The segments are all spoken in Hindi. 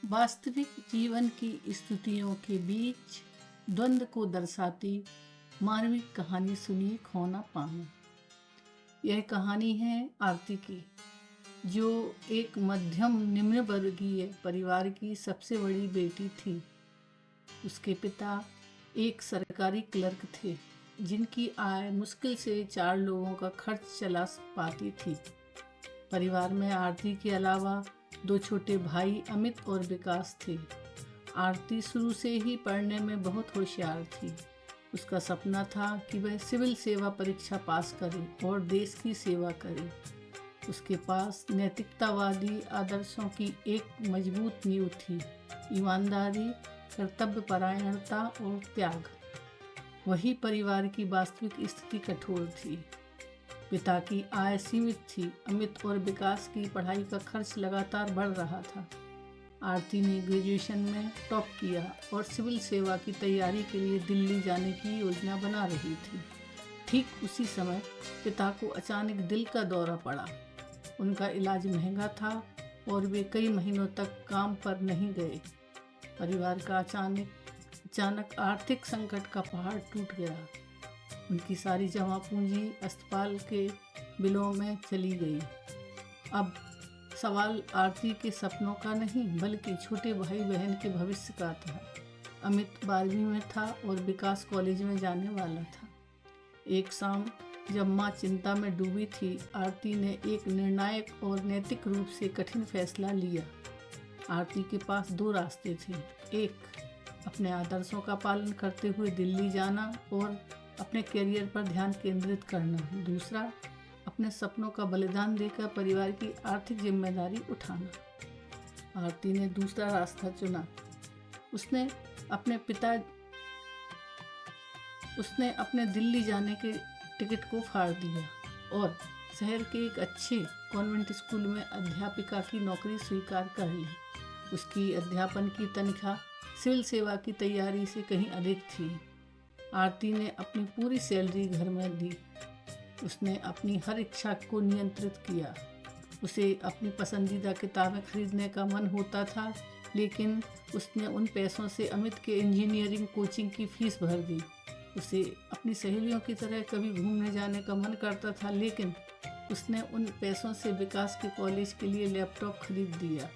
वास्तविक जीवन की स्थितियों के बीच द्वंद्व को दर्शाती मानविक कहानी सुनिए खोना पाना। यह कहानी है आरती की, जो एक मध्यम निम्न वर्गीय परिवार की सबसे बड़ी बेटी थी। उसके पिता एक सरकारी क्लर्क थे, जिनकी आय मुश्किल से 4 लोगों का खर्च चला पाती थी। परिवार में आरती के अलावा 2 छोटे भाई अमित और विकास थे। आरती शुरू से ही पढ़ने में बहुत होशियार थी। उसका सपना था कि वह सिविल सेवा परीक्षा पास करे और देश की सेवा करे। उसके पास नैतिकतावादी आदर्शों की एक मजबूत नींव थी, ईमानदारी, कर्तव्यपरायणता और त्याग। वही परिवार की वास्तविक स्थिति कठोर थी। पिता की आय सीमित थी। अमित और विकास की पढ़ाई का खर्च लगातार बढ़ रहा था। आरती ने ग्रेजुएशन में टॉप किया और सिविल सेवा की तैयारी के लिए दिल्ली जाने की योजना बना रही थी। ठीक उसी समय पिता को अचानक दिल का दौरा पड़ा। उनका इलाज महंगा था और वे कई महीनों तक काम पर नहीं गए। परिवार का अचानक आर्थिक संकट का पहाड़ टूट गया। उनकी सारी जमा पूंजी अस्पताल के बिलों में चली गई। अब सवाल आरती के सपनों का नहीं, बल्कि छोटे भाई बहन के भविष्य का था। अमित 12वीं में था और विकास कॉलेज में जाने वाला था। एक शाम जब माँ चिंता में डूबी थी, आरती ने एक निर्णायक और नैतिक रूप से कठिन फैसला लिया। आरती के पास 2 रास्ते थे। एक, अपने आदर्शों का पालन करते हुए दिल्ली जाना और अपने करियर पर ध्यान केंद्रित करना। दूसरा, अपने सपनों का बलिदान देकर परिवार की आर्थिक जिम्मेदारी उठाना। आरती ने दूसरा रास्ता चुना। उसने अपने दिल्ली जाने के टिकट को फाड़ दिया और शहर के एक अच्छे कॉन्वेंट स्कूल में अध्यापिका की नौकरी स्वीकार कर ली। उसकी अध्यापन की तनख्वाह सिविल सेवा की तैयारी से कहीं अधिक थी। आरती ने अपनी पूरी सैलरी घर में दी। उसने अपनी हर इच्छा को नियंत्रित किया। उसे अपनी पसंदीदा किताबें खरीदने का मन होता था, लेकिन उसने उन पैसों से अमित के इंजीनियरिंग कोचिंग की फीस भर दी। उसे अपनी सहेलियों की तरह कभी घूमने जाने का मन करता था, लेकिन उसने उन पैसों से विकास के कॉलेज के लिए लैपटॉप खरीद दिया।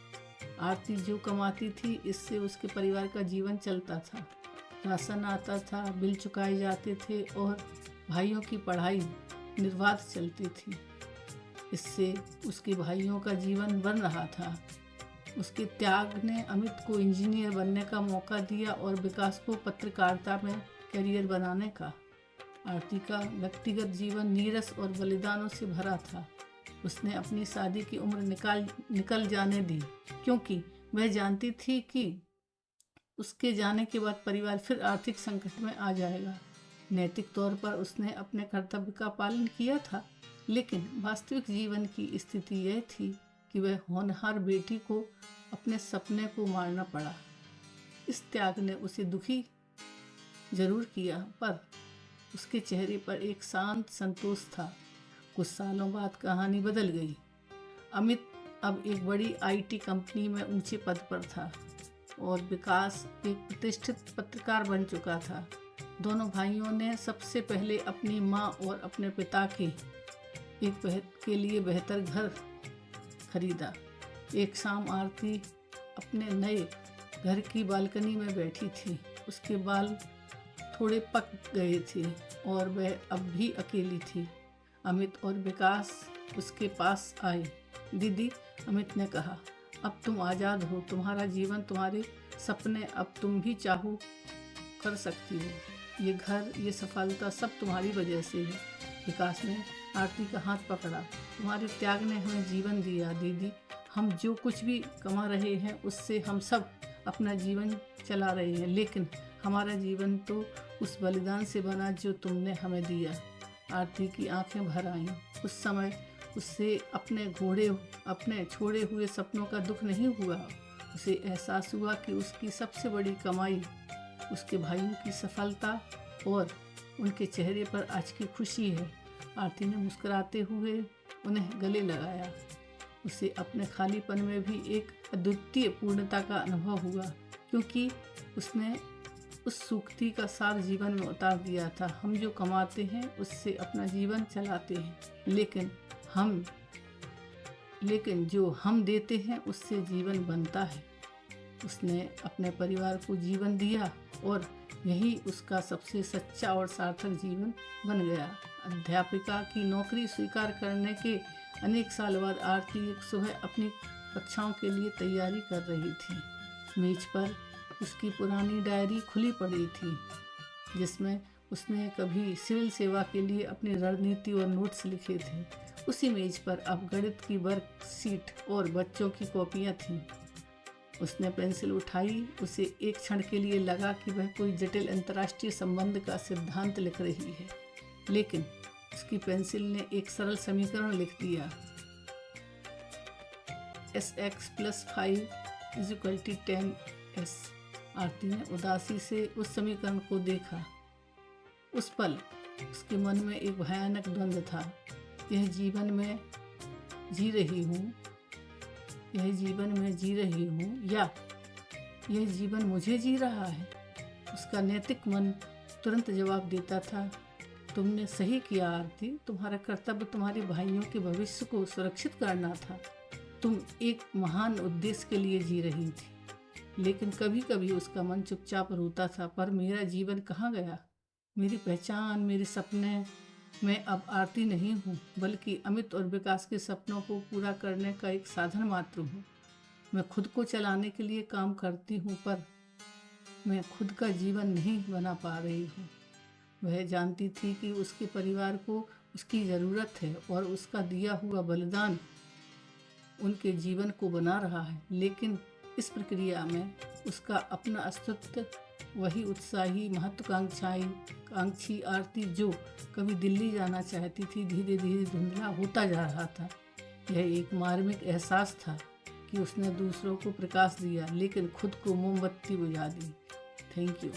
आरती जो कमाती थी, इससे उसके परिवार का जीवन चलता था। राशन आता था, बिल चुकाए जाते थे और भाइयों की पढ़ाई निर्बाध चलती थी। इससे उसके भाइयों का जीवन बन रहा था। उसके त्याग ने अमित को इंजीनियर बनने का मौका दिया और विकास को पत्रकारिता में करियर बनाने का। आरती का व्यक्तिगत जीवन नीरस और बलिदानों से भरा था। उसने अपनी शादी की उम्र निकल जाने दी, क्योंकि वह जानती थी कि उसके जाने के बाद परिवार फिर आर्थिक संकट में आ जाएगा। नैतिक तौर पर उसने अपने कर्तव्य का पालन किया था, लेकिन वास्तविक जीवन की स्थिति यह थी कि वह होनहार बेटी को अपने सपने को मारना पड़ा। इस त्याग ने उसे दुखी जरूर किया, पर उसके चेहरे पर एक शांत संतोष था। कुछ सालों बाद कहानी बदल गई। अमित अब एक बड़ी IT कंपनी में ऊंचे पद पर था और विकास एक प्रतिष्ठित पत्रकार बन चुका था। दोनों भाइयों ने सबसे पहले अपनी माँ और अपने पिता के लिए बेहतर घर खरीदा। एक शाम आरती अपने नए घर की बालकनी में बैठी थी। उसके बाल थोड़े पक गए थे और वह अब भी अकेली थी। अमित और विकास उसके पास आए। दीदी, अमित ने कहा, अब तुम आज़ाद हो। तुम्हारा जीवन, तुम्हारे सपने अब तुम भी चाहो कर सकती हो। ये घर, ये सफलता सब तुम्हारी वजह से है। विकास ने आरती का हाथ पकड़ा। तुम्हारे त्याग ने हमें जीवन दिया दीदी। हम जो कुछ भी कमा रहे हैं, उससे हम सब अपना जीवन चला रहे हैं, लेकिन हमारा जीवन तो उस बलिदान से बना जो तुमने हमें दिया। आरती की आंखें भर आईं। उस समय उससे अपने छोड़े हुए सपनों का दुख नहीं हुआ। उसे एहसास हुआ कि उसकी सबसे बड़ी कमाई उसके भाइयों की सफलता और उनके चेहरे पर आज की खुशी है। आरती ने मुस्कुराते हुए उन्हें गले लगाया। उसे अपने खालीपन में भी एक अद्वितीय पूर्णता का अनुभव हुआ, क्योंकि उसने उस सूक्ति का सार जीवन में उतार दिया था। हम जो कमाते हैं उससे अपना जीवन चलाते हैं, लेकिन जो हम देते हैं उससे जीवन बनता है। उसने अपने परिवार को जीवन दिया और यही उसका सबसे सच्चा और सार्थक जीवन बन गया। अध्यापिका की नौकरी स्वीकार करने के अनेक साल बाद आरती एक सुबह अपनी कक्षाओं के लिए तैयारी कर रही थी। मेज पर उसकी पुरानी डायरी खुली पड़ी थी, जिसमें उसने कभी सिविल सेवा के लिए अपनी रणनीति और नोट्स लिखे थे। उसी मेज पर अब गणित की वर्कशीट और बच्चों की कॉपियाँ थीं। उसने पेंसिल उठाई। उसे एक क्षण के लिए लगा कि वह कोई जटिल अंतर्राष्ट्रीय संबंध का सिद्धांत लिख रही है, लेकिन उसकी पेंसिल ने एक सरल समीकरण लिख दिया, sx+5 = 10s। आरती ने उदासी से उस समीकरण को देखा। उस पल उसके मन में एक भयानक द्वंद्व था। यह जीवन में जी रही हूँ या यह जीवन मुझे जी रहा है। उसका नैतिक मन तुरंत जवाब देता था, तुमने सही किया आरती, तुम्हारा कर्तव्य तुम्हारे भाइयों के भविष्य को सुरक्षित करना था। तुम एक महान उद्देश्य के लिए जी रही थी। लेकिन कभी कभी उसका मन चुपचाप रोता था, पर मेरा जीवन कहाँ गया? मेरी पहचान, मेरे सपने। मैं अब आरती नहीं हूँ, बल्कि अमित और विकास के सपनों को पूरा करने का एक साधन मात्र हूँ। मैं खुद को चलाने के लिए काम करती हूँ, पर मैं खुद का जीवन नहीं बना पा रही हूँ। वह जानती थी कि उसके परिवार को उसकी ज़रूरत है और उसका दिया हुआ बलिदान उनके जीवन को बना रहा है, लेकिन इस प्रक्रिया में उसका अपना अस्तित्व, वही उत्साही महत्वाकांक्षी आरती जो कभी दिल्ली जाना चाहती थी, धीरे धीरे धुंधला होता जा रहा था। यह एक मार्मिक एहसास था कि उसने दूसरों को प्रकाश दिया, लेकिन खुद को मोमबत्ती बुझा दी। Thank you.